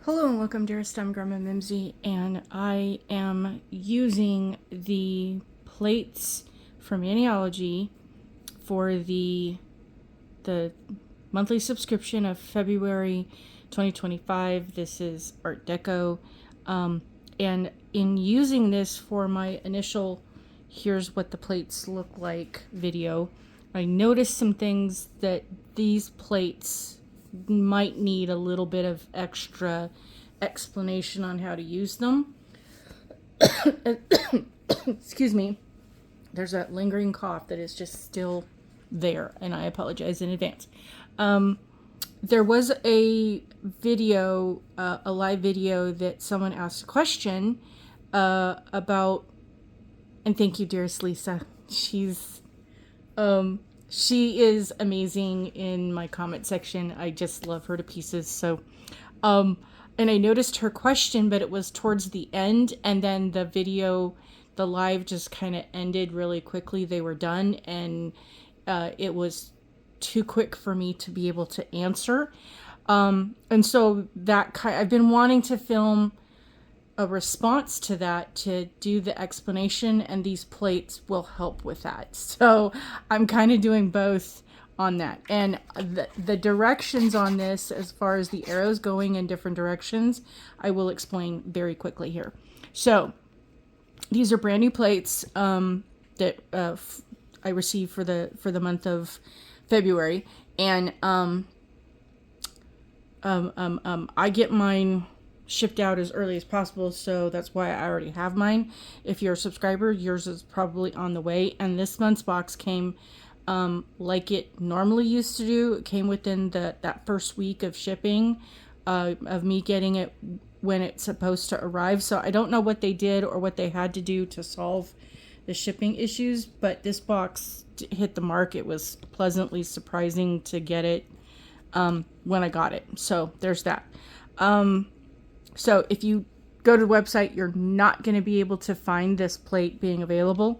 Hello and welcome, dearest. I'm Grandma Mimsy, and I am using the plates from Maniology for the monthly subscription of February 2025. This is Art Deco, and in using this for my initial "here's what the plates look like" video, I noticed some things that these plates might need a little bit of extra explanation on how to use them. Excuse me. There's that lingering cough that is just still there, and I apologize in advance. There was a video, a live video that someone asked a question about, and thank you, dearest Lisa. She is amazing in my comment section. I just love her to pieces. So, and I noticed her question, but it was towards the end, and then the video, the live just kind of ended really quickly. They were done, and it was too quick for me to be able to answer. And so I've been wanting to film a response to that, to do the explanation, and these plates will help with that. So I'm kind of doing both on that. And the directions on this, as far as the arrows going in different directions, I will explain very quickly here. So these are brand new plates that I received for the month of February, and I get mine shipped out as early as possible, so that's why I already have mine. If you're a subscriber, yours is probably on the way. And this month's box came like it normally used to do. It came within that first week of shipping, of me getting it when it's supposed to arrive. So I don't know what they did or what they had to do to solve the shipping issues, but this box hit the mark. It was pleasantly surprising to get it when I got it. So there's that. So if you go to the website, you're not going to be able to find this plate being available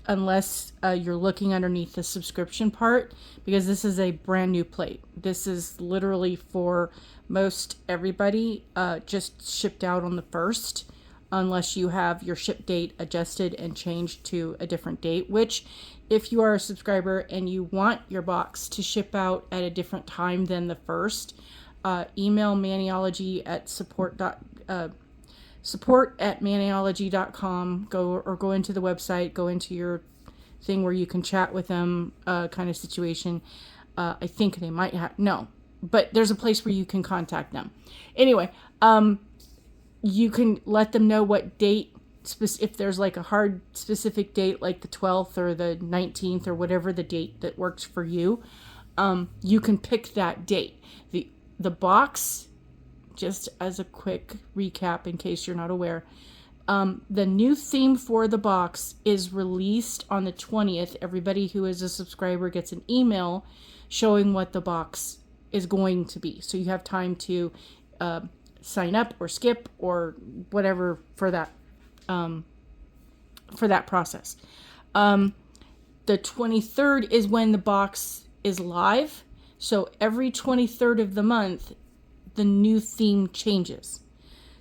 unless you're looking underneath the subscription part, because this is a brand new plate. This is literally for most everybody, just shipped out on the 1st, unless you have your ship date adjusted and changed to a different date, which if you are a subscriber and you want your box to ship out at a different time than the 1st, email Maniology at support@maniology.com. Go into the website, go into your thing where you can chat with them, kind of situation. I think they might have, no, but there's a place where you can contact them. Anyway, you can let them know what date, if there's like a hard specific date, like the 12th or the 19th or whatever the date that works for you. You can pick that date. The box, just as a quick recap in case you're not aware, the new theme for the box is released on the 20th. Everybody who is a subscriber gets an email showing what the box is going to be. So you have time to sign up or skip or whatever for that process. The 23rd is when the box is live. So every 23rd of the month, the new theme changes.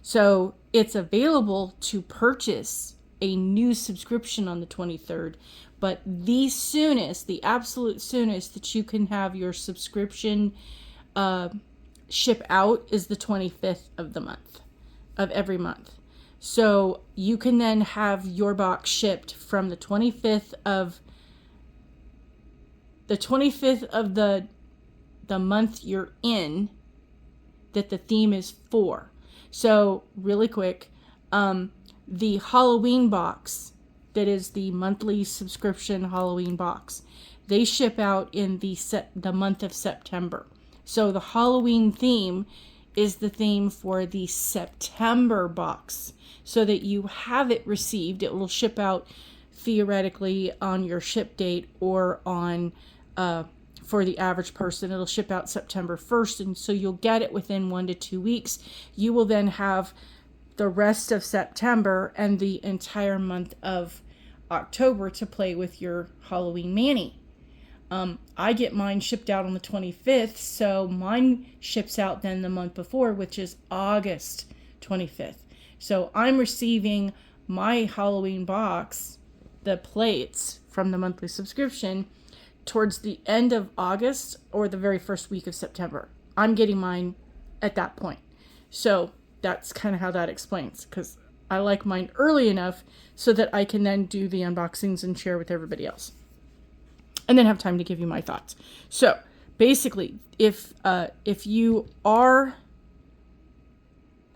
So it's available to purchase a new subscription on the 23rd, but the absolute soonest that you can have your subscription ship out is the 25th of the month, of every month. So you can then have your box shipped from the 25th of the month you're in, that the theme is for. So really quick, the Halloween box, that is the monthly subscription Halloween box, they ship out in the month of September. So the Halloween theme is the theme for the September box, so that you have it received. It will ship out theoretically on your ship date, or on for the average person, it'll ship out September 1st, and so you'll get it within 1 to 2 weeks. You will then have the rest of September and the entire month of October to play with your Halloween Mani. I get mine shipped out on the 25th, so mine ships out then the month before, which is August 25th. So I'm receiving my Halloween box, the plates from the monthly subscription, towards the end of August or the very first week of September. I'm getting mine at that point. So that's kind of how that explains, because I like mine early enough so that I can then do the unboxings and share with everybody else, and then have time to give you my thoughts. So basically, if you are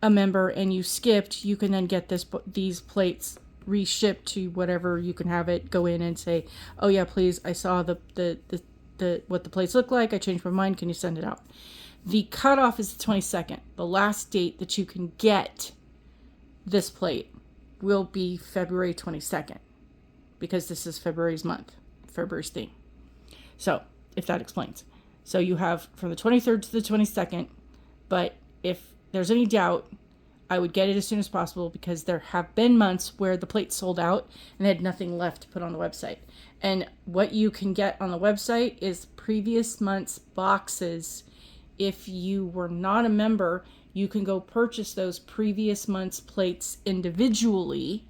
a member and you skipped, you can then get these plates reshipped to whatever you can have it. Go in and say, oh yeah, please, I saw the what the plates look like. I changed my mind. Can you send it out? The cutoff is the 22nd. The last date that you can get this plate will be February 22nd, because this is February's month, February's theme. So if that explains. So you have from the 23rd to the 22nd, but if there's any doubt, I would get it as soon as possible, because there have been months where the plates sold out and had nothing left to put on the website. And what you can get on the website is previous month's boxes. If you were not a member, you can go purchase those previous month's plates individually,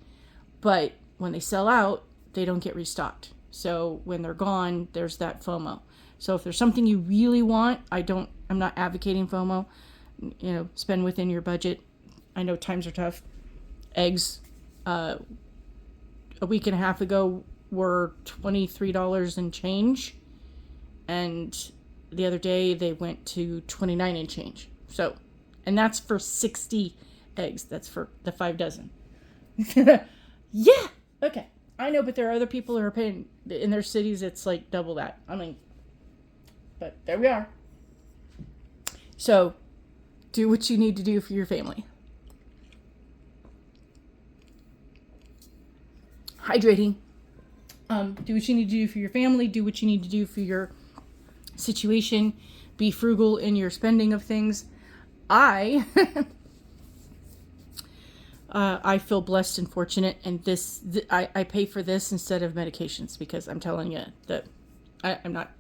but when they sell out, they don't get restocked. So when they're gone, there's that FOMO. So if there's something you really want, I'm not advocating FOMO. Spend within your budget. I know times are tough. Eggs, a week and a half ago, were $23 and change, and the other day they went to $29 and change. So, and that's for 60 eggs. That's for the 5 dozen. Yeah. Okay. I know, but there are other people who are paying in their cities. It's like double that. I mean, but there we are. So, do what you need to do for your family. Hydrating. Do what you need to do for your family. Do what you need to do for your situation. Be frugal in your spending of things. I feel blessed and fortunate, and I pay for this instead of medications, because I'm telling you that I'm not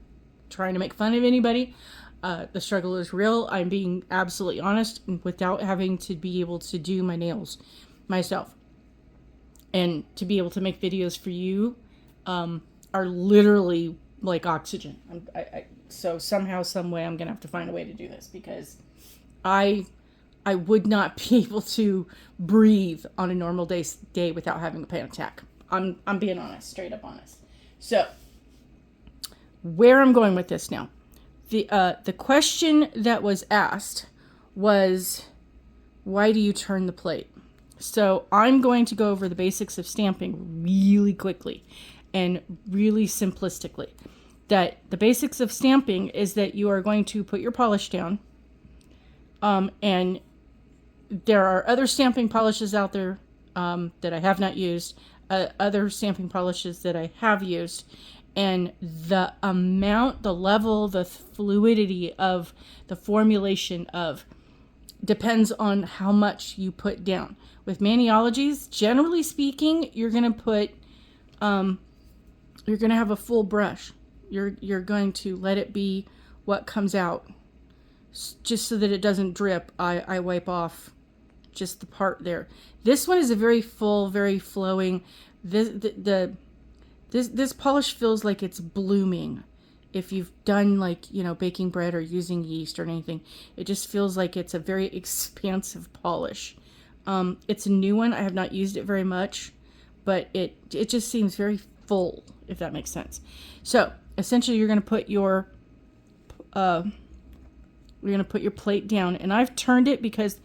trying to make fun of anybody. The struggle is real. I'm being absolutely honest, without having to be able to do my nails myself. And to be able to make videos for you are literally like oxygen. So somehow, some way, I'm going to have to find a way to do this, because I would not be able to breathe on a normal day without having a panic attack. I'm being honest, straight up honest. So where I'm going with this now, the question that was asked was, why do you turn the plate? So I'm going to go over the basics of stamping really quickly and really simplistically. That the basics of stamping is that you are going to put your polish down, and there are other stamping polishes out there that I have not used, other stamping polishes that I have used, and the amount, the level, the fluidity of the formulation depends on how much you put down. With Maniologies, generally speaking, you're going to have a full brush. You're going to let it be what comes out, just so that it doesn't drip. I wipe off just the part there. This one is a very full, very flowing. This polish feels like it's blooming. If you've done baking bread or using yeast or anything, it just feels like it's a very expansive polish. It's a new one. I have not used it very much, but it just seems very full, if that makes sense. So essentially, you're going to put your plate down, and I've turned it because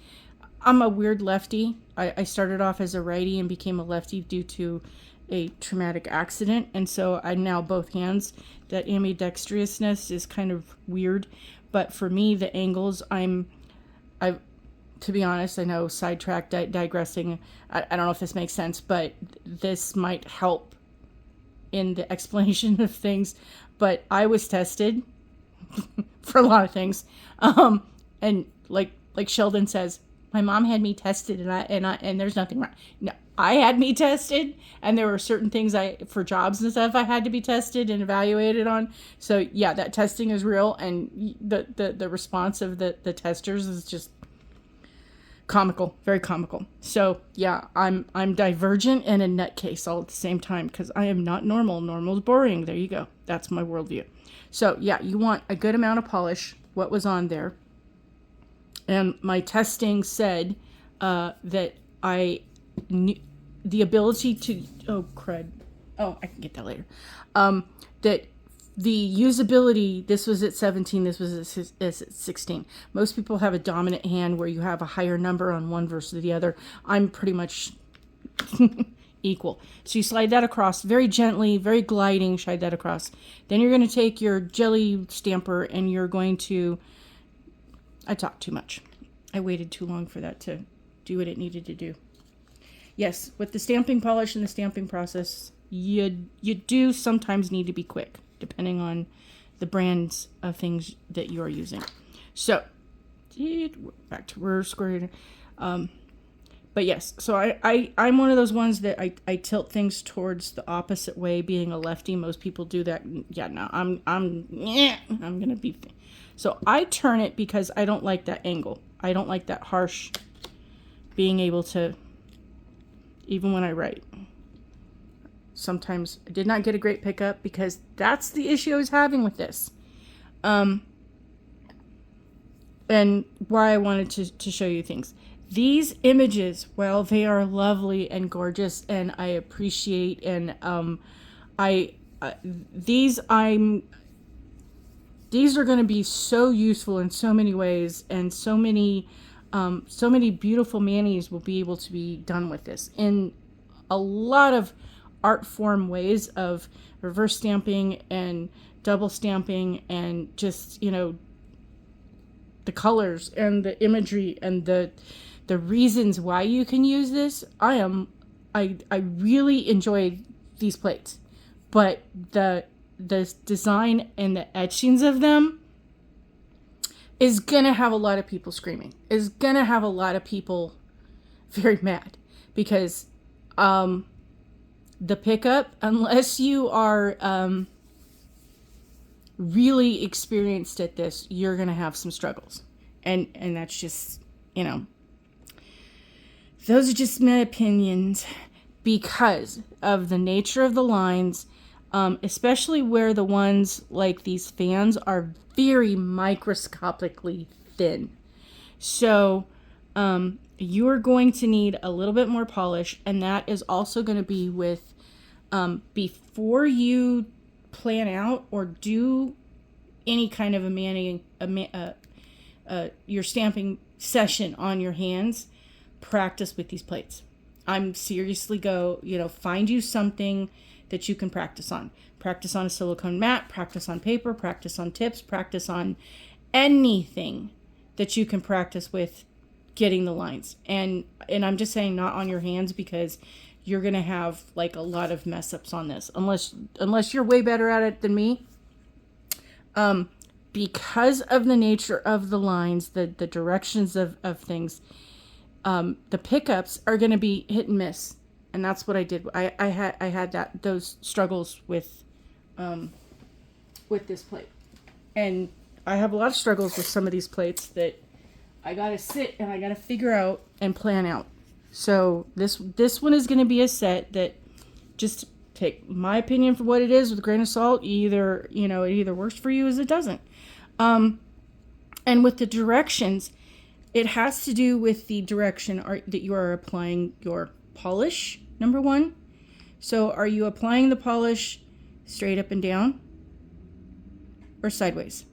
I'm a weird lefty. I started off as a righty and became a lefty due to a traumatic accident, and so I now both hands. That ambidextrousness is kind of weird, but for me, the angles, to be honest, I know sidetrack, digressing. I don't know if this makes sense, but this might help in the explanation of things. But I was tested for a lot of things, and like Sheldon says, my mom had me tested, and there's nothing wrong. No, I had me tested, and there were certain things for jobs and stuff I had to be tested and evaluated on. So yeah, that testing is real, and the response of the testers is just comical, very comical. So yeah, I'm divergent and a nutcase all at the same time, because I am not normal. Normal's boring. There you go. That's my worldview. So yeah, you want a good amount of polish. What was on there, and my testing said that I knew the ability to I can get that later. That the usability, this was at 17, this was at 16. Most people have a dominant hand where you have a higher number on one versus the other. I'm pretty much equal. So you slide that across very gently, very gliding, slide that across. Then you're going to take your jelly stamper and you're going to, I talked too much. I waited too long for that to do what it needed to do. Yes, with the stamping polish and the stamping process, you do sometimes need to be quick, depending on the brands of things that you are using. So, back to we're squared. But yes, so I'm one of those ones that I tilt things towards the opposite way, being a lefty. Most people do that. Yeah, no, I'm gonna be. So I turn it because I don't like that angle. I don't like that harsh being able to, even when I write. Sometimes I did not get a great pickup because that's the issue I was having with this. And why I wanted to show you things. These images, well, they are lovely and gorgeous, and I appreciate, and these are going to be so useful in so many ways, and so many beautiful manis will be able to be done with this in a lot of art form ways of reverse stamping and double stamping, and just, you know, the colors and the imagery and the reasons why you can use this. I really enjoy these plates, but the design and the etchings of them is gonna have a lot of people screaming, is gonna have a lot of people very mad, because the pickup, unless you are really experienced at this, you're gonna have some struggles, and that's just, you know, those are just my opinions, because of the nature of the lines, especially where the ones like these fans are very microscopically thin. So you are going to need a little bit more polish, and that is also going to be with before you plan out or do any kind of your stamping session on your hands. Practice with these plates. I'm seriously find you something that you can practice on. Practice on a silicone mat, practice on paper, practice on tips, practice on anything that you can practice with getting the lines. And I'm just saying not on your hands, because you're going to have like a lot of mess ups on this, unless you're way better at it than me. Because of the nature of the lines, the directions of things, the pickups are going to be hit and miss, and that's what I did. I had those struggles with this plate, and I have a lot of struggles with some of these plates that I gotta sit and I gotta figure out and plan out. So this one is going to be a set that, just take my opinion for what it is with a grain of salt. It either works for you as it doesn't. And with the directions, it has to do with the direction that you are applying your polish, number one. So are you applying the polish straight up and down or sideways?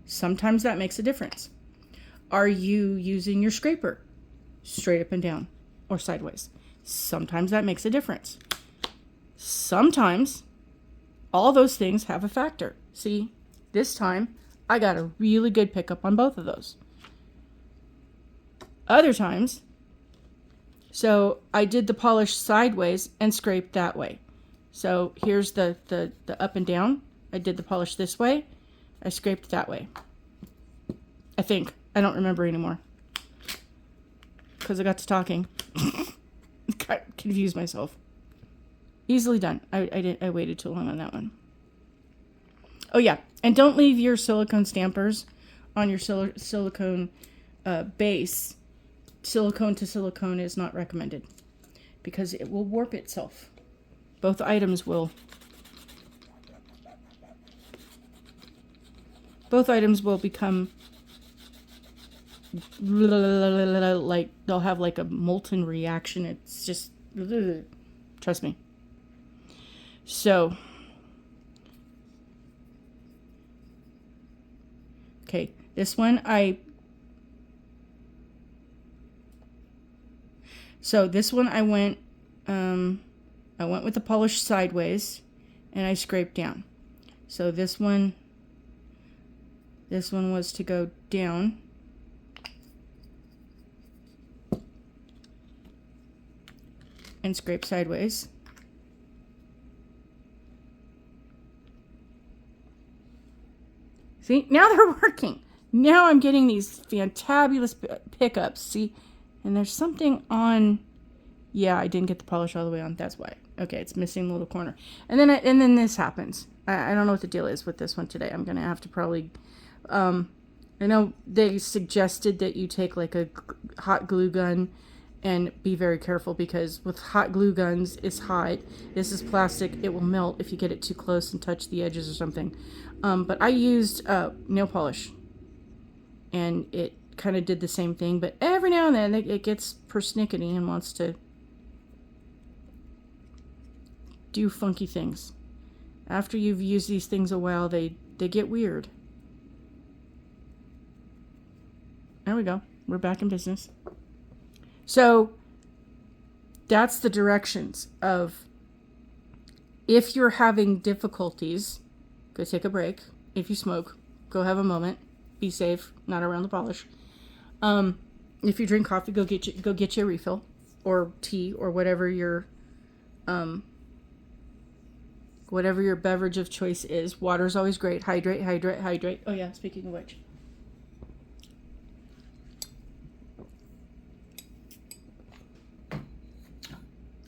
Sometimes that makes a difference. Are you using your scraper straight up and down or sideways? Sometimes that makes a difference. Sometimes all those things have a factor. See, this time I got a really good pickup on both of those. Other times, so I did the polish sideways and scraped that way. So here's the up and down. I did the polish this way. I scraped that way. I think. I don't remember anymore. because I got to talking. Got confused myself. Easily done. I waited too long on that one. Oh yeah, and don't leave your silicone stampers on your silicone base. Silicone to silicone is not recommended because it will warp itself. Both items will. Both items will become like they'll have like a molten reaction. It's just, trust me. So, okay, this one I went with the polish sideways and I scraped down. So this one was to go down. And scrape sideways. See, now they're working. Now I'm getting these fantabulous pickups. See, and there's something on. Yeah, I didn't get the polish all the way on. That's why. Okay, it's missing the little corner. And then this happens. I don't know what the deal is with this one today. I'm gonna have to probably. I know they suggested that you take like a hot glue gun and be very careful because with hot glue guns, it's hot. This is plastic. It will melt if you get it too close and touch the edges or something. But I used nail polish and it kind of did the same thing. But every now and then it gets persnickety and wants to do funky things. After you've used these things a while, they get weird. There we go. We're back in business. So that's the directions of if you're having difficulties, go take a break. If you smoke, go have a moment. Be safe, not around the polish. If you drink coffee, go get you a refill or tea or whatever your beverage of choice is. Water's always great. Hydrate, hydrate, hydrate. Oh yeah, speaking of which.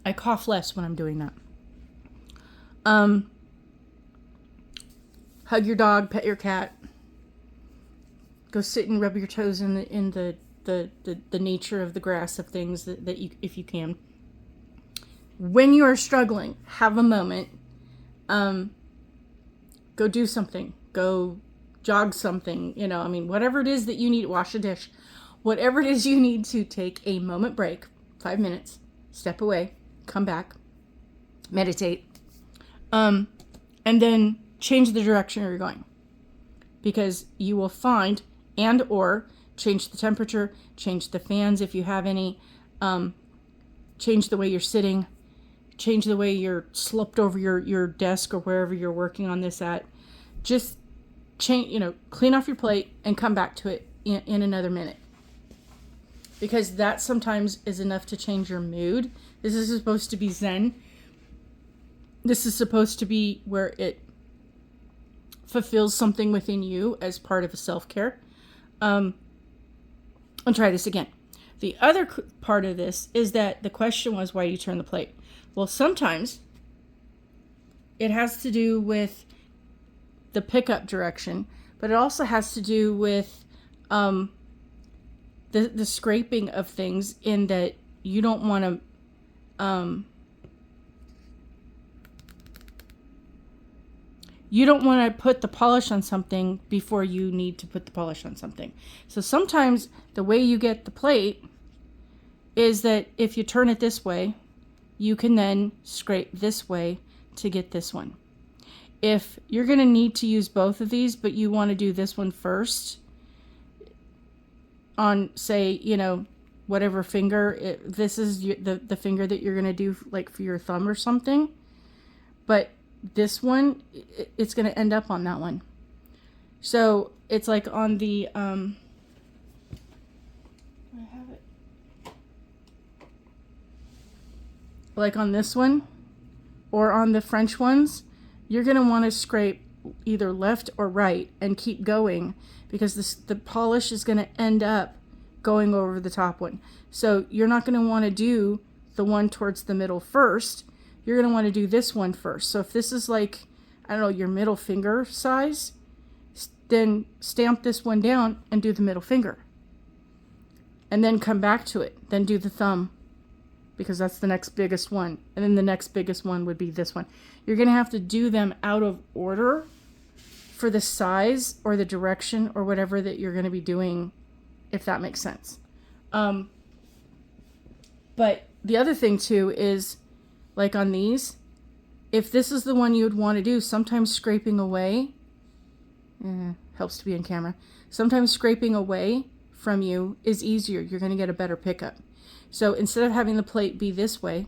I cough less when I'm doing that. Hug your dog, pet your cat. Go sit and rub your toes in the nature of the grass of things that you, if you can. When you are struggling, have a moment. Go do something. Go jog something. You know, I mean, whatever it is that you need, wash a dish. Whatever it is you need to take a moment break, 5 minutes, step away. Come back, meditate, and then change the direction you're going, because you will find or change the temperature, change the fans if you have any, change the way you're sitting, change the way you're slumped over your desk or wherever you're working on this at. Just change, clean off your plate and come back to it in another minute. Because that sometimes is enough to change your mood. This is supposed to be Zen. This is supposed to be where it fulfills something within you as part of a self-care. I'll try this again. The other part of this is that the question was, why do you turn the plate? Well, sometimes it has to do with the pickup direction, but it also has to do with the scraping of things, in that you don't want to put the polish on something before you need to put the polish on something. So sometimes the way you get the plate is that if you turn it this way, you can then scrape this way to get this one. If you're going to need to use both of these, but you want to do this one first, on, say, whatever finger, this is the finger that you're going to do, like for your thumb or something. But this one, it's going to end up on that one. So it's like on the, I have it. Like on this one, or on the French ones, you're going to want to scrape either left or right and keep going, because the polish is going to end up going over the top one. So you're not going to want to do the one towards the middle first. You're going to want to do this one first. So if this is like, I don't know, your middle finger size, then stamp this one down and do the middle finger. And then come back to it. Then do the thumb, because that's the next biggest one. And then the next biggest one would be this one. You're going to have to do them out of order for the size or the direction or whatever that you're going to be doing, if that makes sense. But the other thing too is, like on these, if this is the one you would want to do, sometimes scraping away, helps to be in camera. Sometimes scraping away from you is easier. You're going to get a better pickup. So instead of having the plate be this way,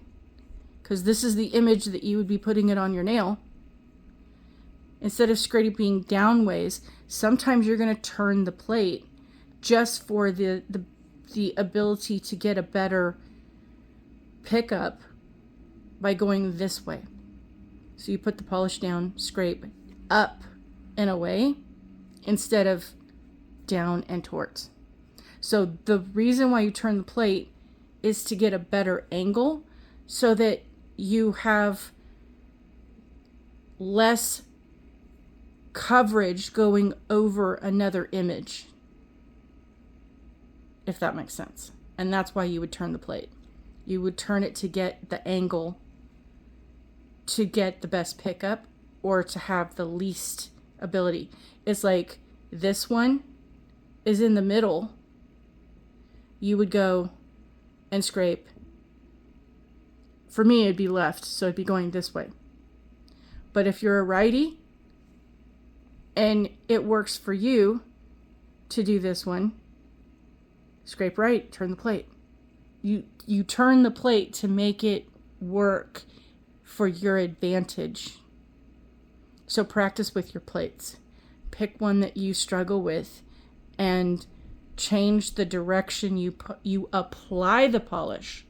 because this is the image that you would be putting it on your nail, instead of scraping down ways, sometimes you're going to turn the plate just for the ability to get a better pickup by going this way. So you put the polish down, scrape up and away instead of down and towards. So the reason why you turn the plate is to get a better angle so that you have less coverage going over another image, if that makes sense. And that's why you would turn the plate. You would turn it to get the angle, to get the best pickup, or to have the least ability. It's like this one is in the middle. You would go and scrape. For me, it'd be left, so it'd be going this way. But if you're a righty and it works for you to do this one, scrape right, turn the plate. You turn the plate to make it work for your advantage. So practice with your plates. Pick one that you struggle with and change the direction you apply the polish.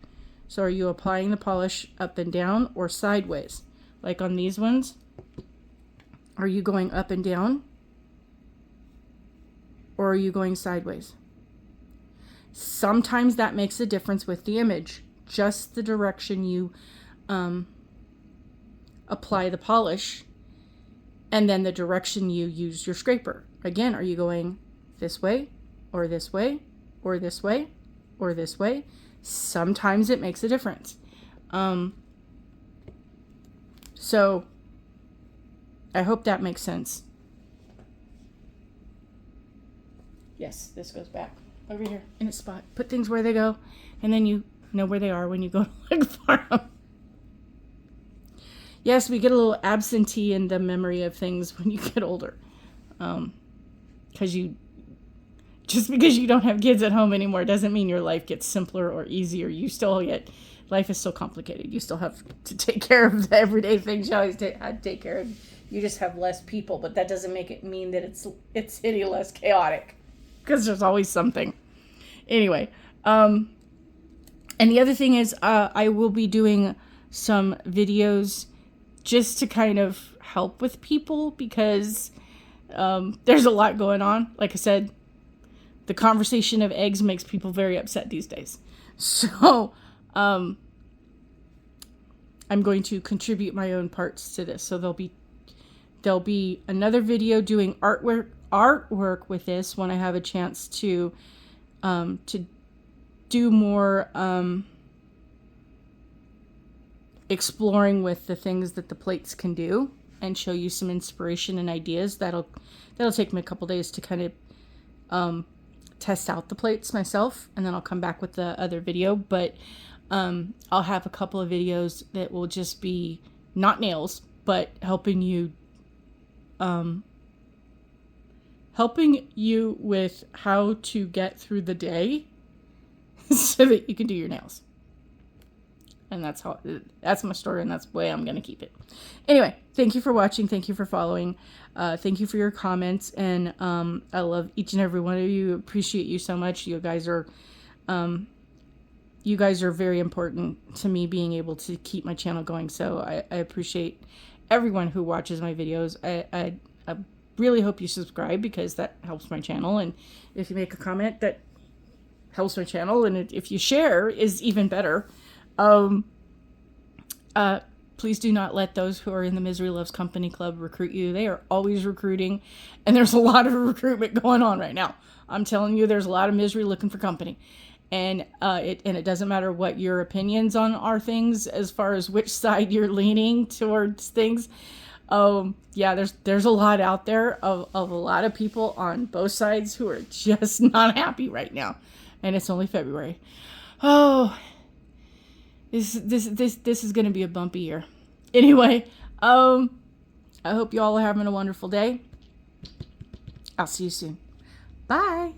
So are you applying the polish up and down or sideways? Like on these ones, are you going up and down? Or are you going sideways? Sometimes that makes a difference with the image. Just the direction you apply the polish, and then the direction you use your scraper. Again, are you going this way, or this way, or this way, or this way? Sometimes it makes a difference. So I hope that makes sense. Yes, this goes back over here in its spot. Put things where they go, and then you know where they are when you go to look for them. Yes, we get a little absentee in the memory of things when you get older. Just because you don't have kids at home anymore doesn't mean your life gets simpler or easier. Life is still complicated. You still have to take care of the everyday things you always had to take care of. You just have less people, but that doesn't make it mean that it's any less chaotic, because there's always something. Anyway, and the other thing is I will be doing some videos just to kind of help with people, because there's a lot going on. Like I said, the conversation of eggs makes people very upset these days. So I'm going to contribute my own parts to this. So there'll be another video doing artwork with this when I have a chance to do more exploring with the things that the plates can do, and show you some inspiration and ideas. That'll take me a couple days to kind of test out the plates myself, and then I'll come back with the other video. But I'll have a couple of videos that will just be not nails, but helping you with how to get through the day so that you can do your nails. And that's my story, and that's the way I'm going to keep it. Anyway, thank you for watching. Thank you for following. Thank you for your comments. And I love each and every one of you. Appreciate you so much. You guys are very important to me being able to keep my channel going. So I appreciate everyone who watches my videos. I really hope you subscribe, because that helps my channel. And if you make a comment, that helps my channel, and if you share is even better. Um, please do not let those who are in the Misery Loves Company Club recruit you. They are always recruiting, and there's a lot of recruitment going on right now. I'm telling you, there's a lot of misery looking for company. And it doesn't matter what your opinions on are things, as far as which side you're leaning towards things. Yeah, there's a lot out there of a lot of people on both sides who are just not happy right now. And it's only February. Oh, this is going to be a bumpy year. Anyway, I hope you all are having a wonderful day. I'll see you soon. Bye.